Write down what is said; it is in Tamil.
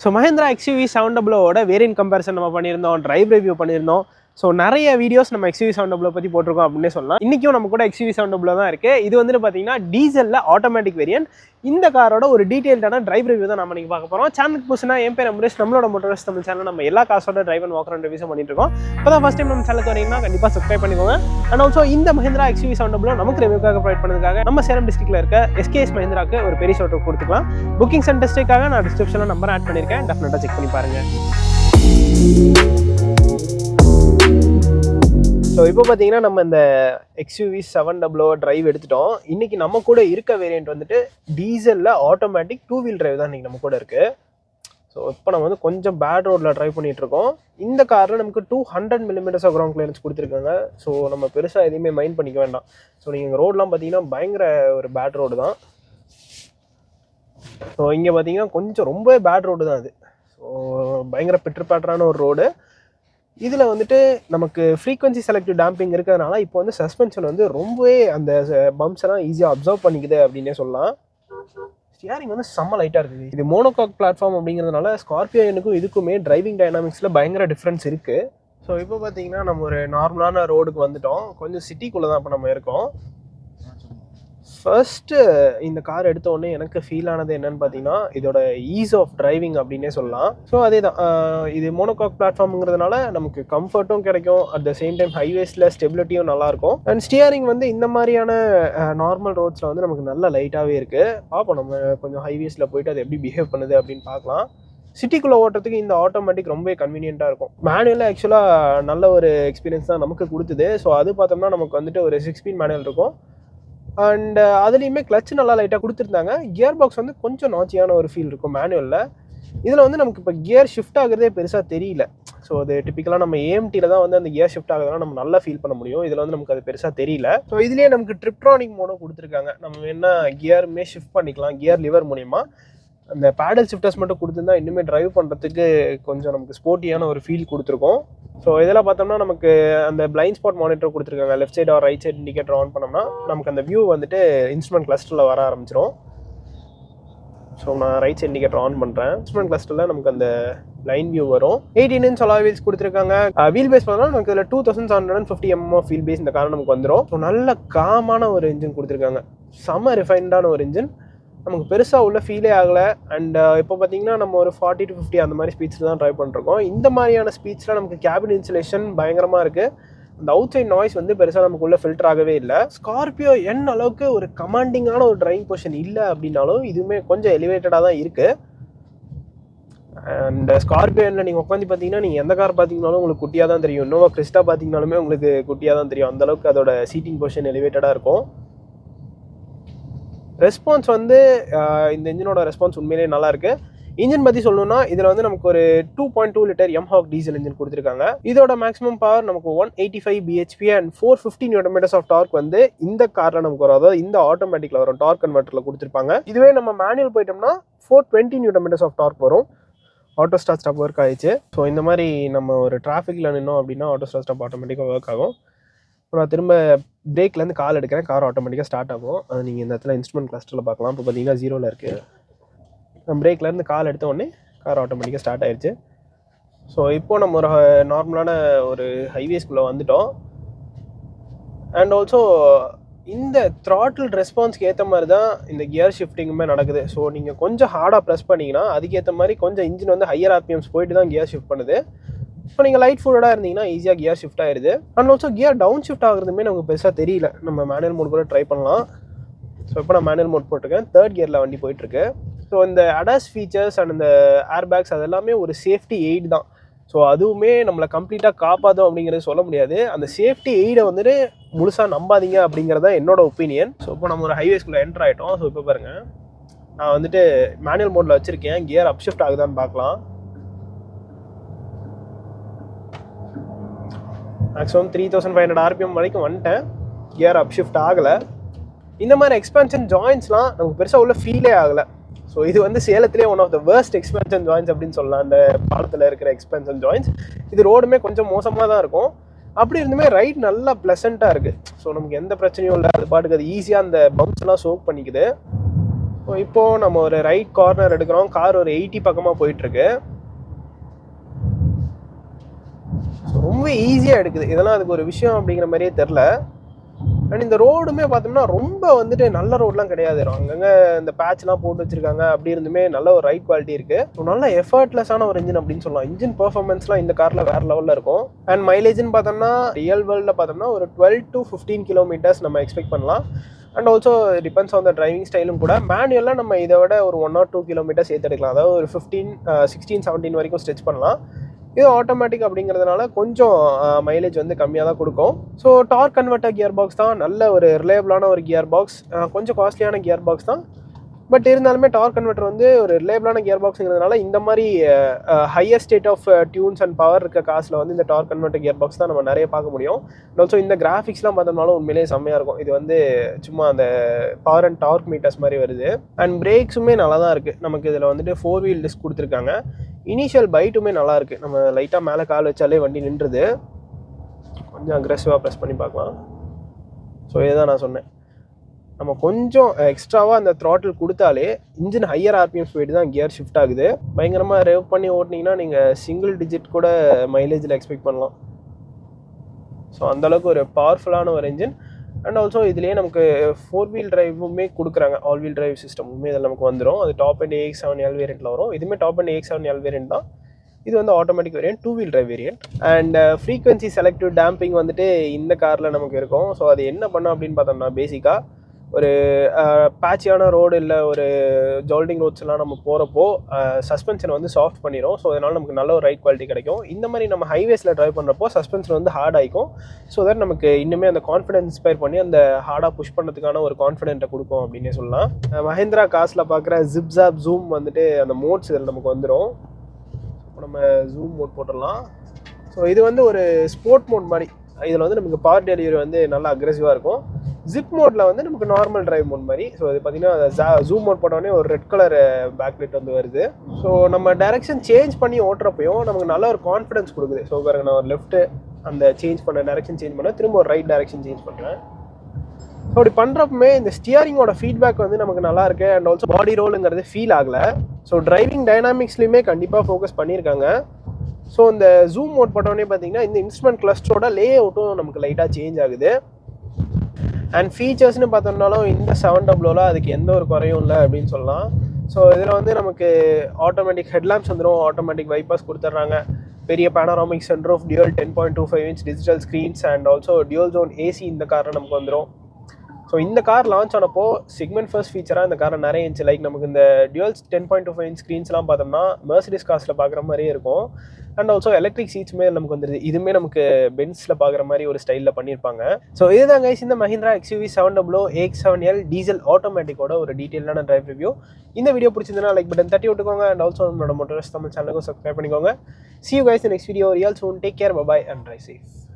So Mahindra XUV 700 variant comparison நம்ம பண்ணியிருந்தோம், டிரைவ் ரிவ்யூ பண்ணியிருந்தோம். ஸோ நிறைய வீடியோஸ் நம்ம XUV 700 பற்றி போட்டிருக்கோம் அப்படின்னே சொல்லலாம். இன்றைக்கும் நம்ம கூட XUV 700 தான் இருக்குது. இது வந்துட்டு பார்த்தீங்கன்னா டீசலில் ஆட்டோமேட்டிக் வேரியன்ட். இந்த காரோட ஒரு டீட்டெயில்டான டிரைவ் ரிவ்யூ தான் நம்ம நீங்கள் பார்க்க போகிறோம். சேனலுக்கு புதுசுனா என் பேர் அமரேஷ். நம்மளோட மோட்டர்ஸ் தமிழ் சேனல் நம்ம எல்லா காசோட டிரைவ் அண்ட் வாக்கர் ரிவ்யூஸும் பண்ணிட்டு இருக்கோம். இப்போ தான் ஃபஸ்ட் டைம் நம்ம சேனலுக்கு வரீங்கன்னா கண்டிப்பாக சப்ஸ்கிரைப் பண்ணிக்கோங்க. அண்ட் ஆல்சோ இந்த மஹேந்திரா XUV 700 நமக்கு ரிவ்யூக்காக ப்ரொவைட் பண்ணதுக்காக நம்ம சேலம் டிஸ்ட்ரிக்ட்ல இருக்க SKS மஹேந்திராக்கு ஒரு பெரிய ஷோட் கொடுத்துக்கலாம். புக்கிங்ஸ் அண்ட் டெஸ்ட்டுக்காக நான் டிஸ்கிரிப்ஷனில் நம்பர் ஆட் பண்ணியிருக்கேன், டெஃபினட்டாக செக் பண்ணி பாருங்க. ஸோ இப்போ பார்த்தீங்கன்னா நம்ம இந்த XUV 700 டிரைவ் எடுத்துட்டோம். இன்றைக்கி நம்ம கூட இருக்க வேரியண்ட் வந்துட்டு டீசலில் ஆட்டோமேட்டிக் 2 வீல் டிரைவ் தான் இன்றைக்கி நம்ம கூட இருக்குது. ஸோ இப்போ நம்ம வந்து கொஞ்சம் பேட் ரோடில் ட்ரைவ் பண்ணிகிட்ருக்கோம். இந்த காரில் நமக்கு 200 mm கிரவுண்ட் கிளியரன்ஸ் கொடுத்துருக்காங்க. ஸோ நம்ம பெருசாக எதையுமே மைண்ட் பண்ணிக்க வேண்டாம். ஸோ நீங்கள் ரோடெலாம் பார்த்தீங்கன்னா பயங்கர ஒரு பேட் ரோடு தான். ஸோ இங்கே பார்த்தீங்கன்னா கொஞ்சம் ரொம்பவே பேட் ரோடு தான் அது. ஸோ பயங்கர பிட்டர் பேட்டரான ஒரு ரோடு. இதில் வந்துட்டு நமக்கு ஃப்ரீக்வன்சி செலக்டிவ் டேம்பிங் இருக்கிறதுனால இப்போ வந்து சஸ்பென்ஷன் வந்து ரொம்பவே அந்த பம்ப்ஸ் எல்லாம் ஈஸியாக அப்சர்வ் பண்ணிக்குது அப்படின்னே சொல்லலாம். ஸ்டியரிங் வந்து செம்ம லைட்டாக இருக்குது. இது மோனோகாக் பிளாட்ஃபார்ம் அப்படிங்கிறதுனால ஸ்கார்பியோனுக்கும் இதுக்குமே டிரைவிங் டைனாமிக்ஸில் பயங்கர டிஃப்ரென்ஸ் இருக்குது. ஸோ இப்போ பார்த்தீங்கன்னா நம்ம ஒரு நார்மலான ரோடுக்கு வந்துட்டோம். கொஞ்சம் சிட்டிக்குள்ளே தான் இப்போ நம்ம இருக்கோம். ஃபர்ஸ்ட்டு இந்த கார் எடுத்த உடனே எனக்கு ஃபீல் ஆனது என்னன்னு பார்த்தீங்கன்னா இதோட ஈஸ் ஆஃப் டிரைவிங் அப்படின்னே சொல்லலாம். ஸோ அதே தான், இது மோனோகாக் பிளாட்ஃபார்ம்ங்கிறதுனால நமக்கு கம்ஃபர்ட்டும் கிடைக்கும், அட் த சேம் டைம் ஹைவேஸில் ஸ்டெபிலிட்டியும் நல்லாயிருக்கும். அண்ட் ஸ்டியரிங் வந்து இந்த மாதிரியான நார்மல் ரோட்ஸில் வந்து நமக்கு நல்ல லைட்டாகவே இருக்குது. பார்ப்போம் நம்ம கொஞ்சம் ஹைவேஸில் போயிட்டு அது எப்படி பிஹேவ் பண்ணுது அப்படின்னு பார்க்கலாம். சிட்டிக்குள்ளே ஓட்டுறதுக்கு இந்த ஆட்டோமேட்டிக் ரொம்பவே கன்வீனியண்ட்டாக இருக்கும். மேனுவலில் ஆக்சுவலாக நல்ல ஒரு எக்ஸ்பீரியன்ஸ் தான் நமக்கு கொடுத்துது. ஸோ அது பார்த்தோம்னா நமக்கு வந்துட்டு ஒரு 6 ஸ்பீட் மேனுவல் இருக்கும். அண்ட் அதுலேயுமே கிளச் நல்லா லைட்டாக கொடுத்துருந்தாங்க. கியர் பாக்ஸ் வந்து கொஞ்சம் நாச்சியான ஒரு ஃபீல் இருக்கும் மேனுவலில். இதில் வந்து நமக்கு இப்போ கியர் ஷிஃப்ட் ஆகுறதே பெருசாக தெரியல. ஸோ அது டிப்பிக்கலாக நம்ம AMTயில் தான் வந்து அந்த கியர் ஷிஃப்ட் ஆகுதுன்னா நம்ம நல்லா ஃபீல் பண்ண முடியும். இதில் வந்து நமக்கு அது பெருசாக தெரியல. ஸோ இதுலேயே நமக்கு ட்ரிப்ட்ரானிக் மோடும் கொடுத்துருக்காங்க. நம்ம என்ன கியருமே ஷிஃப்ட் பண்ணிக்கலாம் கியர் லிவர் மூலிமா. அந்த பேடல் ஷிஃப்டர்ஸ் மட்டும் கொடுத்துருந்தா இன்னுமே டிரைவ் பண்ணுறதுக்கு கொஞ்சம் நமக்கு ஸ்போர்ட்டியான ஒரு ஃபீல் கொடுத்துருக்கோம். ஸோ இதெல்லாம் பார்த்தோம்னா நமக்கு அந்த பிளைண்ட் ஸ்பாட் மானிட்டர் கொடுத்துருக்காங்க. Left side or right side indicator on பண்ணோம்னா நமக்கு அந்த வியூ வந்துட்டு இன்ஸ்ட்ருமெண்ட் கிளஸ்டரில் வர ஆரம்பிச்சிடும். ஸோ நான் ரைட் சைட் இண்டிகேட்டர் ஆன் பண்ணுறேன். இன்ஸ்ட்ருமெண்ட் கிளஸ்டரில் நமக்கு அந்த லைன் வியூ வரும். 18 inch அலாய் வீல்ஸ் கொடுத்துருக்காங்க. வீல் பேஸ் பார்த்தோம்னா நமக்கு இதில் 2750 mm வீல் பேஸ் இந்த கார் நமக்கு வந்துடும். ஸோ நல்ல காமான ஒரு இன்ஜின் கொடுத்துருக்காங்க. செம்ம ரிஃபைன்டான ஒரு இன்ஜின். நமக்கு பெருசாக உள்ள ஃபீலே ஆகலை. அண்ட் இப்போ பார்த்தீங்கன்னா நம்ம ஒரு 40 to 50 அந்த மாதிரி ஸ்பீட்ஸில் தான் ட்ரைவ் பண்ணிருக்கோம். இந்த மாதிரியான ஸ்பீட்ஸில் நமக்கு கேபின் இன்சுலேஷன் பயங்கரமாக இருக்குது. அந்த அவுட் சைட் நாய்ஸ் வந்து பெருசாக நமக்குள்ளே ஃபில்டர் ஆகவே இல்லை. ஸ்கார்பியோ என்ன அளவுக்கு ஒரு கமாண்டிங்கான ஒரு டிரைவிங் பொசிஷன் இல்லை அப்படின்னாலும் இதுவுமே கொஞ்சம் எலிவேட்டடாக தான் இருக்குது. அண்ட் ஸ்கார்பியோவில் நீங்கள் உட்காந்து பார்த்தீங்கன்னா நீங்கள் எந்த கார் பார்த்தீங்கனாலும் உங்களுக்கு குட்டியாக தான் தெரியும். இன்னோவா கிறிஸ்டா பார்த்தீங்கனாலுமே உங்களுக்கு குட்டியாக தான் தெரியும். அந்தளவுக்கு அதோட சீட்டிங் பொசிஷன் எலிவேட்டடாக இருக்கும். ரெஸ்பான்ஸ் வந்து இந்த இன்ஜினோட ரெஸ்பான்ஸ் உண்மையிலேயே நல்லாயிருக்கு. இன்ஜின் பற்றி சொல்லணும்னா இதில் வந்து நமக்கு ஒரு 2.2 லிட்டர் எம்ஹாக் டீசல் இன்ஜின் கொடுத்துருக்காங்க. இதோட மேக்ஸிமம் பவர் நமக்கு 185 bhp and 450 Nm of torque வந்து இந்த காரில் நமக்கு வரும். அதாவது இந்த ஆட்டோமேட்டிக்கில் வரும் டார்க் கன்வெர்ட்டரில் கொடுத்துருப்பாங்க. இதுவே நம்ம மேனுவல் போயிட்டோம்னா 420 Nm ஆஃப் டார்க் வரும். ஆட்டோ ஸ்டார்ட் ஸ்டாப் ஒர்க் ஆயிடுச்சு. ஸோ இந்த மாதிரி நம்ம ஒரு டிராஃபிக்கில் நின்னோம் அப்படின்னா ஆட்டோ ஸ்டார்ட் ஸ்டாப் ஆட்டோமேட்டிக்காக ஒர்க் ஆகும். நான் திரும்ப பிரேக்லேருந்து கால் எடுக்கிறேன், கார் ஆட்டோமேட்டிக்காக ஸ்டார்ட் ஆகும். அது நீங்கள் இந்த இடத்துல இன்ஸ்ட்ருமெண்ட் கிளஸ்டரில் பார்க்கலாம். இப்போ பார்த்தீங்கன்னா 0ல் இருக்குது. நம்ம பிரேக்லேருந்து கால் எடுத்த உடனே கார் ஆட்டோமேட்டிக்காக ஸ்டார்ட் ஆயிடுச்சு. ஸோ இப்போது நம்ம ஒரு நார்மலான ஒரு ஹைவேஸ்குள்ளே வந்துட்டோம். அண்ட் ஆல்சோ இந்த த்ராட்டில் ரெஸ்பான்ஸ்க்கு ஏற்ற மாதிரி தான் இந்த கியர் ஷிஃப்டிங்குமே நடக்குது. ஸோ நீங்கள் கொஞ்சம் ஹார்டாக ப்ரெஸ் பண்ணிங்கன்னா அதுக்கேற்ற மாதிரி கொஞ்சம் இன்ஜின் வந்து ஹையர் RPMs போயிட்டு தான் கியர் ஷிஃப்ட் பண்ணுது. இப்போ நீங்கள் லைட் ஃபுல்லடாக இருந்தீங்கன்னா ஈஸியாக கியர் ஷிஃப்ட் ஆயிடுது. And also gear down shift ஆகுறதுமே நமக்கு பெருசாக தெரியல. நம்ம மேனுவல் மோட் கூட ட்ரை பண்ணலாம். ஸோ இப்போ நான் மேனுவல் மோட் போட்டிருக்கேன். 3rd கியரில் வண்டி போயிட்டுருக்கு. ஸோ இந்த ADAS ஃபீச்சர்ஸ் அண்ட் இந்த ஏர்பேக்ஸ் அதெல்லாமே ஒரு சேஃப்டி எய்ட் தான். ஸோ அதுவுமே நம்மளை கம்ப்ளீட்டாக காப்பாற்றும் அப்படிங்கிறது சொல்ல முடியாது. அந்த சேஃப்டி எய்டை வந்துட்டு முழுசாக நம்பாதீங்க அப்படிங்கிறதான் என்னோட ஒப்பீனியன். ஸோ இப்போ நம்ம ஒரு ஹைவேஸ்குள்ளே என்டர் ஆகிட்டோம். ஸோ இப்போ பாருங்கள், நான் வந்துட்டு மேனுவல் மோடில் வச்சுருக்கேன். கியர் அப் ஷிஃப்ட் ஆகுதான்னு பார்க்கலாம். மேக்ஸிமம் 3500 RPM வரைக்கும் வந்துட்டேன். கியர் அப் ஷிஃப்ட் ஆகலை. இந்த மாதிரி எக்ஸ்பென்ஷன் ஜாயின்ஸ்லாம் நமக்கு பெருசாக உள்ள ஃபீலே ஆகலை. ஸோ இது வந்து சேலத்திலே one of the worst expansion joints அப்படின்னு சொல்லலாம். அந்த பாலத்தில் இருக்கிற எக்ஸ்பென்ஷன் ஜாயின்ஸ் இது ரோடுமே கொஞ்சம் மோசமாக தான் இருக்கும். அப்படி இருந்துமே ரைட் நல்லா ப்ளசண்ட்டாக இருக்குது. ஸோ நமக்கு எந்த பிரச்சனையும் இல்லை. அது பாட்டுக்கு அது ஈஸியாக அந்த பம்ப்ஸ்லாம் சோக் பண்ணிக்குது. ஸோ இப்போது நம்ம ஒரு ரைட் கார்னர் எடுக்கிறோம். கார் ஒரு 80 பக்கமாக போயிட்டுருக்கு. ரொம்ப ஈஸியாக எடுக்குது. இதெல்லாம் அதுக்கு ஒரு விஷயம் அப்படிங்கிற மாதிரியே தெரில. அண்ட் இந்த ரோடுமே பார்த்தோம்னா ரொம்ப வந்துட்டு நல்ல ரோடெலாம் கிடையாது. அங்கங்கே இந்த பேட்ச்லாம் போட்டு வச்சுருக்காங்க. அப்படி இருந்துமே நல்ல ஒரு ரைட் குவாலிட்டி இருக்குது. ஸோ நல்ல எஃபர்ட்லெஸ்ஸான ஒரு இன்ஜின் அப்படின்னு சொல்லலாம். இன்ஜின் பெர்ஃபார்மன்ஸ்லாம் இந்த காரில் வேறு லெவலில் இருக்கும். அண்ட் மைலேஜ்னு பார்த்தோம்னா ரியல் வேர்ல்டில் பார்த்தோம்னா ஒரு 12 to 15 கிலோமீட்டர்ஸ் நம்ம எக்ஸ்பெக்ட் பண்ணலாம். And also depends on the driving ஸ்டைலும் கூட. மேனுவலாக நம்ம இதை விட ஒரு 1 or 2 கிலோமீட்டர்ஸ் ஏற்றெடுக்கலாம். அதாவது ஒரு 16, 17 வரைக்கும் ஸ்ட்ரெச் பண்ணலாம். இது ஆட்டோமேட்டிக் அப்படிங்கிறதுனால கொஞ்சம் மைலேஜ் வந்து கம்மியாக தான் கொடுக்கும். So torque converter gear box தான். நல்ல ஒரு ரிலையபிளான ஒரு கியர் பாக்ஸ். கொஞ்சம் காஸ்ட்லியான கியர் பாக்ஸ் தான். பட் இருந்தாலுமே டார்க் கன்வெர்ட்டர் வந்து ஒரு ரிலையபிளான கியர் பாக்ஸுங்கிறதுனால இந்த மாதிரி higher state of tunes and power இருக்க காசில் வந்து இந்த டார்க் கன்வெர்ட்டர் கியர் பாக்ஸ் தான் நம்ம நிறைய பார்க்க முடியும். அண்ட் ஆல்சோ இந்த கிராஃபிக்ஸ்லாம் பார்த்தோம்னாலும் உண்மையிலேயே செம்மையாக இருக்கும். இது வந்து சும்மா அந்த பவர் அண்ட் டார்க் மீட்டர்ஸ் மாதிரி வருது. அண்ட் பிரேக்ஸுமே நல்லா தான் இருக்குது. நமக்கு இதில் வந்துட்டு 4 wheel டிஸ்க் கொடுத்துருக்காங்க. இனிஷியல் பைட்டுமே நல்லாயிருக்கு. நம்ம லைட்டாக மேலே கால் வச்சாலே வண்டி நின்றுது. கொஞ்சம் அக்ரெசிவாக ப்ரெஸ் பண்ணி பார்க்கலாம். ஸோ இதுதான் நான் சொன்னேன். நம்ம கொஞ்சம் எக்ஸ்ட்ராவாக அந்த த்ராட்டில் கொடுத்தாலே இன்ஜின் ஹையர் ஆர்பிஎம் ஸ்பீடு தான் கியர் ஷிஃப்ட் ஆகுது. பயங்கரமாக ரெவ் பண்ணி ஓட்டினீங்கன்னா நீங்கள் சிங்கிள் டிஜிட் கூட மைலேஜில் எக்ஸ்பெக்ட் பண்ணலாம். ஸோ அந்தளவுக்கு ஒரு பவர்ஃபுல்லான ஒரு இன்ஜின். அண்ட் ஆல்சோ இதுலேயே நமக்கு 4 wheel டிரைவுமே கொடுக்குறாங்க. ஆல் வீல் டிரைவ் சிஸ்டமுமே இதில் நமக்கு வந்துடும். அது டாப் அண்ட் AX7L வேரியண்ட்டில் வரும். இதுவுமே டாப் அண்ட் AX7L வேரியண்ட் தான். இது வந்து automatic variant, 2 wheel drive variant. And frequency selective damping வந்துட்டு இந்த காரில் நமக்கு இருக்கும். ஸோ அது என்ன பண்ணோம் அப்படின்னு பார்த்தோம்னா, பேசிக்காக ஒரு பேட்சியான ரோடு இல்லை ஒரு ஜால்டிங் ரோட்ஸ்லாம் நம்ம போகிறப்போ சஸ்பென்ஷன் வந்து சாஃப்ட் பண்ணிடும். ஸோ அதனால் நமக்கு நல்ல ஒரு ரைட் குவாலிட்டி கிடைக்கும். இந்த மாதிரி நம்ம ஹைவேஸில் ட்ரைவ் பண்ணுறப்போ சஸ்பென்ஷன் வந்து ஹார்ட் ஆகிக்கும். ஸோ தட் நமக்கு இன்னுமே அந்த கான்ஃபிடன்ஸ் இன்ஸ்பயர் பண்ணி அந்த ஹார்டாக புஷ் பண்ணுறதுக்கான ஒரு கான்ஃபிடென்ட்டை கொடுக்கும் அப்படின்னே சொல்லலாம். மஹிந்திரா காசில் பார்க்குற ஜிப்ஸாப் ஜூம் வந்துட்டு அந்த மோட்ஸ் இதில் நமக்கு வந்துடும். இப்போ நம்ம ஜூம் மோட் போட்டுடலாம். ஸோ இது வந்து ஒரு ஸ்போர்ட் மோட் மாதிரி. இதில் வந்து நமக்கு பவர் டெலிவரி வந்து நல்லா அக்ரெசிவாக இருக்கும். ஜிப் மோடில் வந்து நமக்கு நார்மல் டிரைவ் மோட் மாதிரி. ஸோ இது பார்த்தீங்கன்னா ஜூம் மோட் போட்டோடனே ஒரு ரெட் கலர் பேக்லைட் வந்து வருது. ஸோ நம்ம டைரெக்ஷன் சேஞ்ச் பண்ணி ஓட்டுறப்பையும் நமக்கு நல்ல ஒரு கான்ஃபிடன்ஸ் கொடுக்குது. ஸோ பாருங்க, நான் ஒரு லெஃப்ட்டு அந்த சேஞ்ச் பண்ண டைரெக்ஷன் சேஞ்ச் பண்ண திரும்ப ஒரு ரைட் டைரெக்ஷன் சேஞ்ச் பண்ணுறேன். ஸோ அப்படி பண்ணுறப்பமே இந்த ஸ்டியரிங்கோட ஃபீட்பேக் வந்து நமக்கு நல்லா இருக்குது. அண்ட் ஆல்சோ பாடி ரோலுங்கிறது ஃபீல் ஆகலை. ஸோ டிரைவிங் டைனாமிக்ஸ்லையுமே கண்டிப்பாக ஃபோக்கஸ் பண்ணியிருக்காங்க. ஸோ இந்த ஜூம் மோட் போட்டோடனே பார்த்தீங்கன்னா இந்த இன்ஸ்ட்ருமெண்ட் கிளஸ்டரோட லே அவுட்டும் நமக்கு லைட்டாக சேஞ்ச் ஆகுது. அண்ட் ஃபீச்சர்ஸ்னு பார்த்தோம்னாலும் இந்த 700 அதுக்கு எந்த ஒரு குறையும் இல்லை அப்படின்னு சொல்லலாம். ஸோ இதில் வந்து நமக்கு ஆட்டோமேட்டிக் ஹெட்லாம்ப்ஸ் வந்துடும். ஆட்டோமேட்டிக் வைப்பர்ஸ் கொடுத்துட்றாங்க. பெரிய panoramic sunroof, dual 10.25 inch digital screens and also dual zone AC இந்த காரில் நமக்கு வந்துடும். ஸோ இந்த கார் லான்ச் ஆனப்போ செக்மெண்ட் ஃபர்ஸ்ட் ஃபீச்சராக இந்த காரில் நிறைய இருந்துச்சு. லைக் நமக்கு இந்த டியூல்ஸ் 10.25 inch ஸ்க்ரீன்ஸ்லாம் பார்த்தோம்னா மெர்சிடிஸ் கார்ஸில் பார்க்குற மாதிரியே இருக்கும். அண்ட் ஆல்சோ எலக்ட்ரிக் சீட்ஸுமே நமக்கு வந்துருது. இதுவுமே நமக்கு பென்ஸில் பார்க்குற மாதிரி ஒரு ஸ்டைலில் பண்ணியிருப்பாங்க. ஸோ இதுதான் கைஸ் இந்த மஹிந்திரா XUV 700 AX7L டீசல் ஆட்டோமேட்டிக்கோட ஒரு டீட்டெயிலான டிரைவ் ரிவ்யூ. இந்த வீடியோ பிடிச்சிருந்தா லைக் பட்டன் தட்டி விட்டுக்கோங்க. அண்ட் ஆல்சோ நம்மளோட மோட்டார்ஸ் தமிழ் சேனலுக்கும் சப்ஸ்கிரைப் பண்ணிக்கோங்க. See you guys in the next video. Real soon. Take care. Bye bye and drive safe.